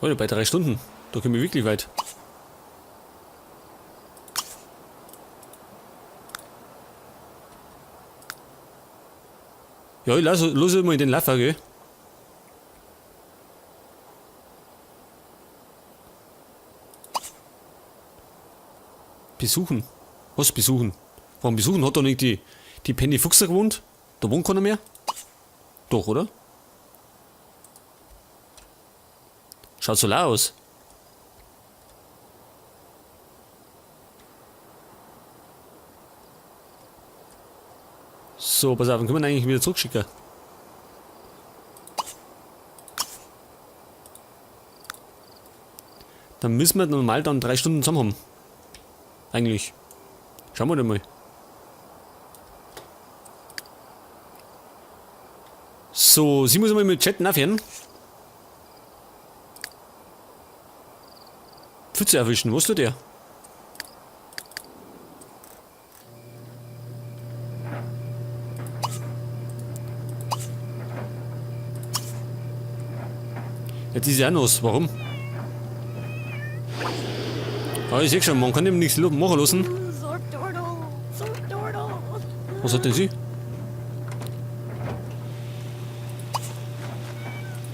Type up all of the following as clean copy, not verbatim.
Heute bei 3 Stunden. Da kommen wir wirklich weit. Ja, ich lasse mal in den Laffer, gell? Besuchen. Was besuchen? Warum besuchen? Hat doch nicht die Penny Fuchser gewohnt? Da wohnt keiner mehr? Doch, oder? Schaut so leer aus. So, pass auf, dann können wir ihn eigentlich wieder zurückschicken. Dann müssen wir normal dann 3 Stunden zusammen haben. Eigentlich. Schauen wir doch mal. So, sie muss mal mit Chat nachfern. Pfütze erwischen, was tut der? Jetzt ist er auch nass, warum? Ah, ich sehe schon, man kann ihm nichts machen lassen. Was hat denn sie?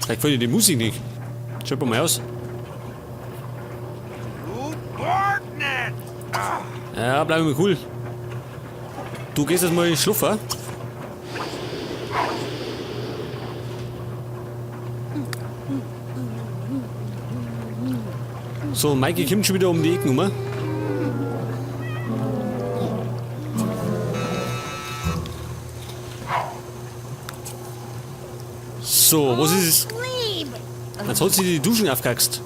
Vielleicht gefällt dir die Musik nicht. Schau mal aus. Ja, bleib mal cool. Du gehst jetzt mal schlafen. So, Maike kommt schon wieder um die Ecke rum. So, was ist es? Jetzt hat sie die Duschen aufgehaxt.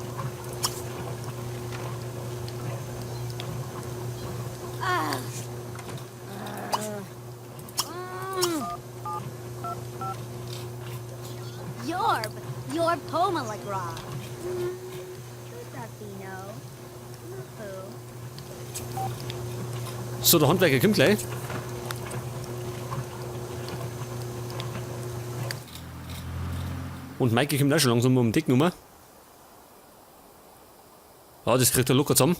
Your Pomalagra. So, der Handwerker kommt gleich. Und Maike kommt auch schon langsam um die Decknummer. Ja, das kriegt er locker zusammen.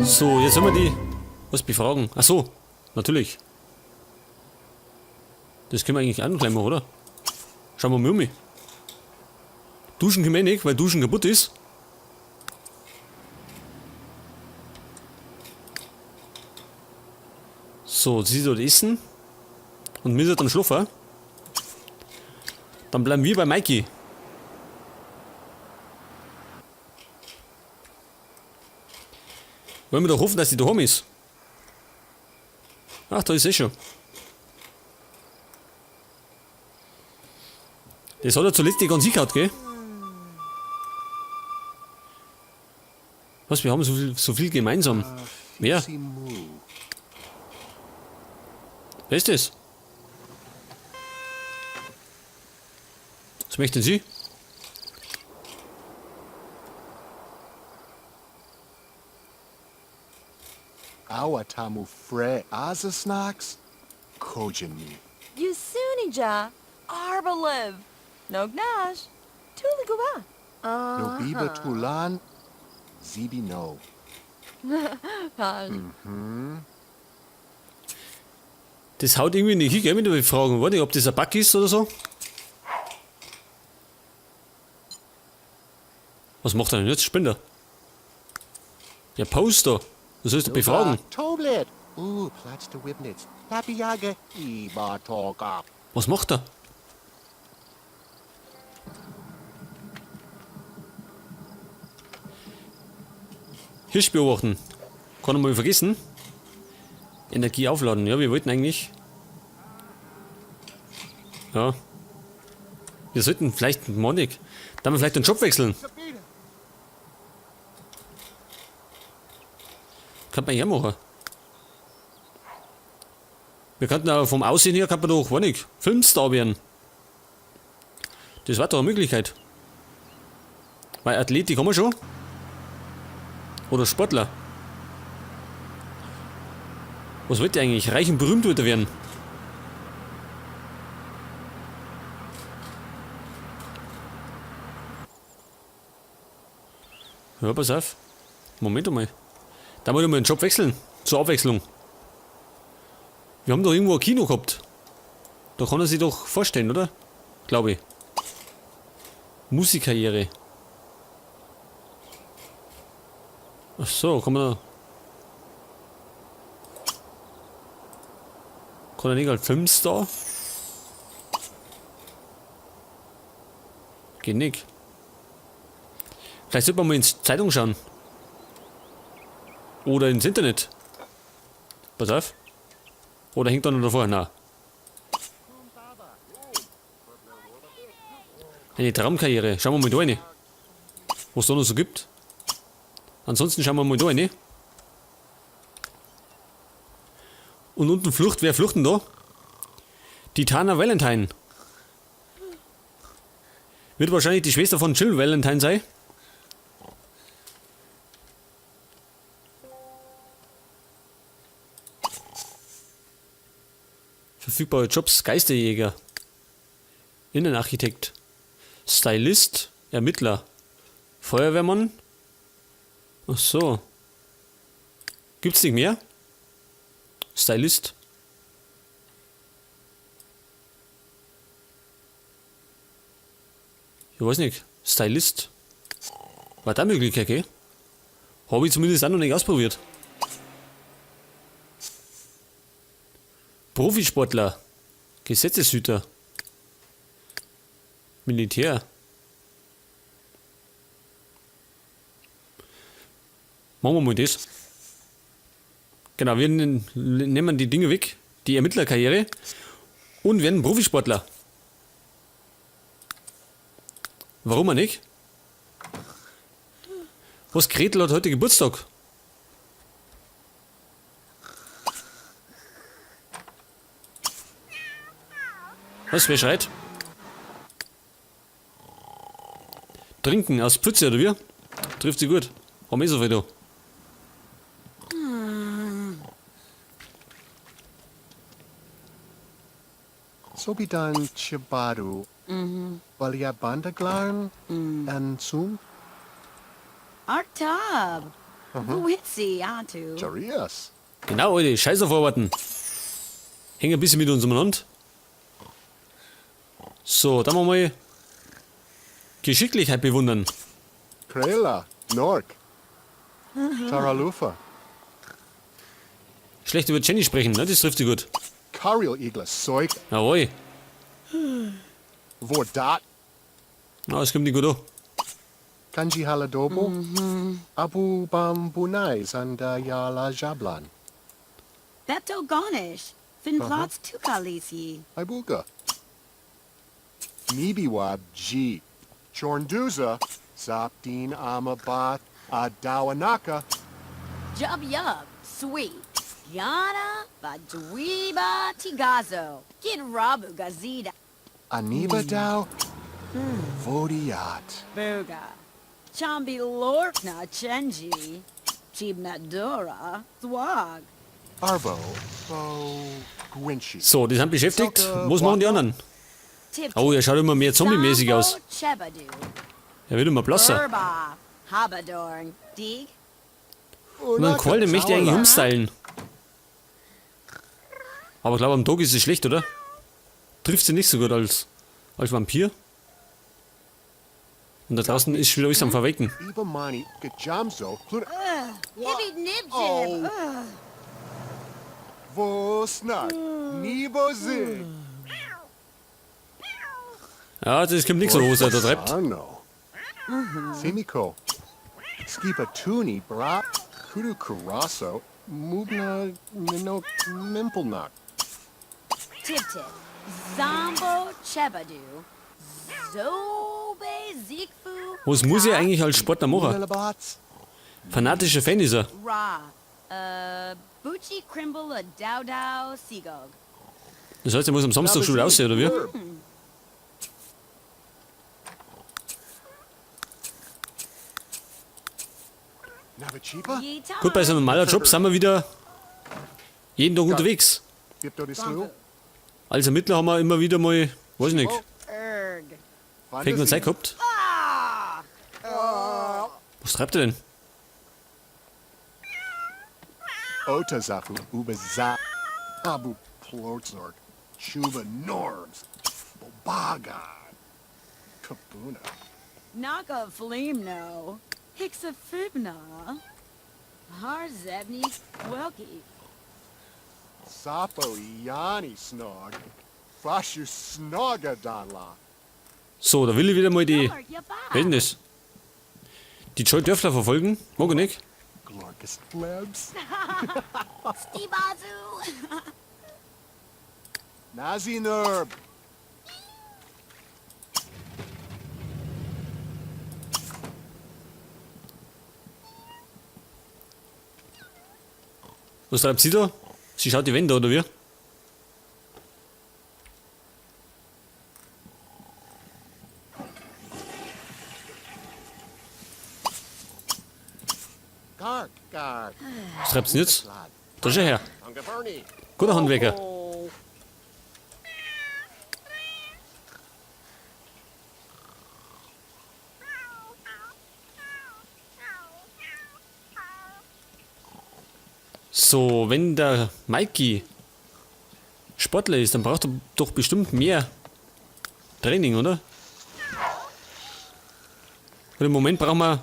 So, jetzt haben wir die. Was befragen? Ach so, natürlich. Das können wir eigentlich auch noch gleich machen, oder? Schauen wir mal um. Duschen können wir nicht, weil Duschen kaputt ist. So, sie dort essen. Und wir sind am Schlafen. Dann bleiben wir bei Maiki. Wollen wir doch hoffen, dass sie daheim ist. Ach, da ist sie schon. Das hat er zuletzt die ganz gehabt, gell? Was, wir haben so viel gemeinsam. Wer? Wer ist das? Was möchten Sie? Awatamu fre azasnaks kojani. Yusunija, Arbalev, Nognash, Tuliguba. No biba tulan zibi no. Das haut irgendwie nicht hin, gell, mit den Fragen. Warte, ob das ein Bug ist oder so. Was macht er denn jetzt? Spinnt er? Der Poster. Du sollst befragen. Toblet. Platz de Wibnitz. Tapiage iba talk up. Was macht er? Hirsch beobachten. Kann er mal vergessen. Energie aufladen. Ja, wir wollten eigentlich. Ja. Wir sollten vielleicht Monik. Dann wir vielleicht den Job wechseln. Kann man ja machen. Wir könnten aber vom Aussehen her, kann man doch, nicht, Filmstar werden. Das war doch eine Möglichkeit. Weil Athletik haben wir schon. Oder Sportler. Was wird der eigentlich? Reich und berühmt wird er werden. Ja, pass auf. Moment einmal. Da wollen wir mal den Job wechseln. Zur Abwechslung. Wir haben doch irgendwo ein Kino gehabt. Da kann er sich doch vorstellen, oder? Glaube ich. Musikkarriere. Ach so, kann man da... Kann er nicht als Filmstar? Geht nicht. Vielleicht sollte man mal ins Zeitung schauen. Oder ins Internet. Pass auf. Oder hängt da noch davor? Na. Eine Traumkarriere. Schauen wir mal da rein. Was es da noch so gibt. Ansonsten schauen wir mal da rein. Und unten Flucht. Wer fluchten da? Die Tana Valentine. Wird wahrscheinlich die Schwester von Jill Valentine sein. Verfügbare Jobs: Geisterjäger, Innenarchitekt, Stylist, Ermittler, Feuerwehrmann. Ach so. Gibt's nicht mehr? Stylist. Ich weiß nicht. Stylist. War da Möglichkeit, gell? Habe ich zumindest auch noch nicht ausprobiert. Profisportler. Gesetzeshüter. Militär. Machen wir mal das. Genau, wir nehmen die Dinge weg. Die Ermittlerkarriere. Und werden Profisportler. Warum auch nicht? Was, Gretel hat heute Geburtstag? Was, wer schreit? Trinken aus Pfütze, oder wie? Trifft sie gut. Haben eh so viel da. Sobidan Chibaru. Valia Bandaglarn and Sum. Artab. Witsi, Atu. Charias. Genau, Alter, Scheiß auf Arbeiten. Hängen ein bisschen mit uns umeinander. So, dann mal Geschicklichkeit bewundern. Krela. Nork. Taralufa. Schlecht über Jenny sprechen, ne? Das trifft sie gut. Kariel Iglas. Soik. Jawohl. Vordat. Na, das kommt nicht gut an. Kanji Haladobo. Abu Bambunais and Yala Jablan. Beto Gonish. Finplots Tukalisi. Ibuka. Mibiwab G. Chornduza. Zapdin Amabat. Adawanaka. Jub Yub. Sweet. Yana. Badwiba Tigazo. Kid Rabu Gazida. Anibadao. Vodiat. Buga. Chambi Lorkna Chenji. Chibnadora. Thwag. Arbo. Bo. Gwinchi. So, die sind beschäftigt. Was machen die anderen? Tip. Oh, er schaut immer mehr zombie-mäßig aus. Chebadu. Er wird immer blasser. Burba. Habadorn. Dig. Und dann Qualde möchte ich eigentlich umstylen. Aber ich glaube, am Tag ist sie schlecht, oder? Trifft sie nicht so gut als Vampir. Und da draußen ist schon wieder alles am Verwecken. Ibamani. Gajamzo. Yibbid Nib Oh. Jib. Vosnat. Nibozig. Ja, das kommt nichts so, was er da treibt. Ano. Simiko. Skipatuni. Bra. Kudu Karaso. Mubna. Minok. Mimpelnak. Tip Tip. Zombo Chebadu. Zobe Zigfu. Was muss er eigentlich als Sportler machen? Nilabats. Fanatischer Fan ist er. Ra. Buchi Crimble a Dow Dow Sigog. Das heißt, er muss am Samstag schon wieder aussehen, oder wie? cheaper? Ye Gut, bei so einem normalen Job sind wir wieder jeden Tag unterwegs. Gibt du die Slough? Als Ermittler haben wir immer wieder mal, weiß ich nicht, Erg. fängt man Zeit gehabt. Ah! Was treibt er denn? Otazafu ubaza. Abu Plotzorg. Chuba Norms. Bobaga. Kabuna. Naka Flimno. Hixafibna. Harzebni Welky. Sapo Iani Snog. Fashu Snoga Danla. So, da will ich wieder mal die, Lord, ya ba. wer ist denn das? Die Joy Dörfler verfolgen. Mag ich nicht. Glorkus Plebs. Stibazu. Nazi Nerb. Was treibt sie da? Sie schaut die Wände, oder wie? Guard, guard. Was treibt sie denn jetzt? Lad. Da schau her. Unga Bernie. Guter Handwerker. Oh. So, wenn der Mikey Sportler ist, dann braucht er doch bestimmt mehr Training, oder? Und im Moment brauchen wir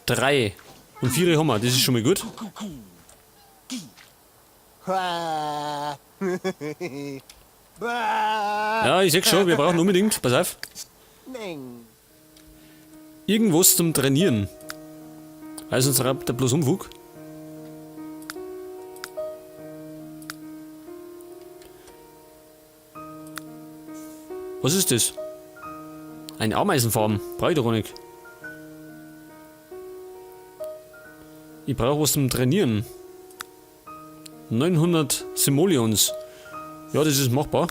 3. Und 4 haben wir, das ist schon mal gut. Bah. Bah. Ja, ich sag schon, wir brauchen unbedingt, pass auf, Ning. irgendwas zum Trainieren. Also sonst reibt er bloß Umfug. Was ist das? Eine Ameisenfarm. Brauche ich doch gar nicht. Ich brauche was zum Trainieren. 900 Simoleons. Ja, das ist machbar.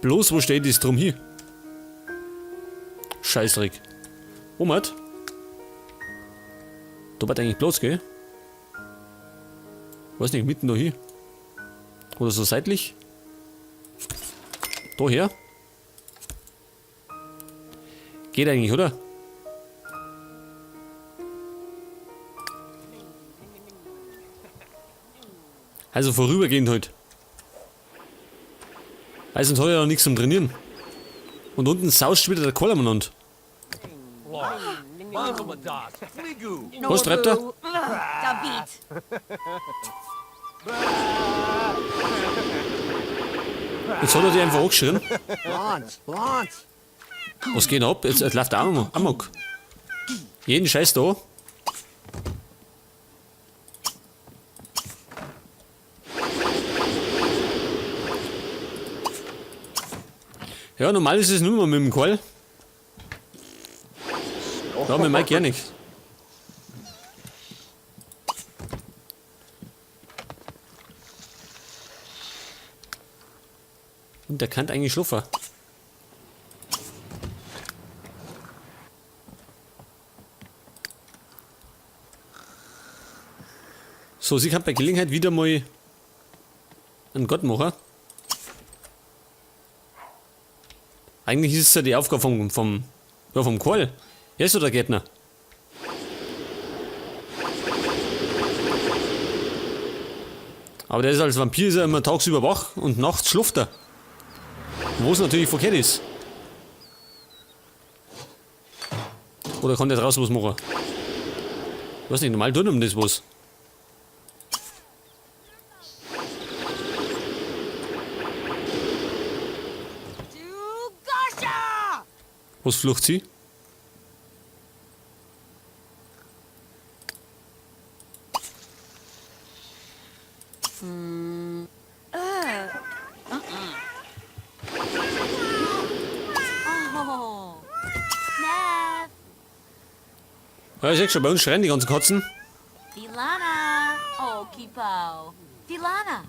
Bloß, wo steht das drum hier? Scheißdreck. Omat? Da wird eigentlich Platz, gell? Weiß nicht, mitten da hier. Oder so seitlich. Da her. Geht eigentlich, oder? Also vorübergehend halt. Also sonst hat er ja noch nichts zum Trainieren. Und unten saust wieder der Kohl aneinander. Was treibt er? David. Jetzt hat er die einfach angeschrien. Lance, Lance. Was geht ab? Jetzt läuft er auch amok. Jeden Scheiß da. Ja, normal ist es nur mal mit dem Karl. Ja, mit Mike ja nichts. Und der kann eigentlich schlafen. So, sie kann bei Gelegenheit wieder mal einen Gott machen. Eigentlich ist es ja die Aufgabe vom Karl. Er ist so der Gärtner. Aber der ist als Vampir ist er immer tagsüber wach und nachts schläft er. Wo es natürlich verkehrt ist. Oder kann der draußen was machen? Ich weiß nicht, normal tut ihm das was. Du Gasha! Was flucht sie? Oh. Nev. Ja, ich sag schon, bei uns schreien die ganzen Katzen. Dilana. Oh, Kipau. Dilana.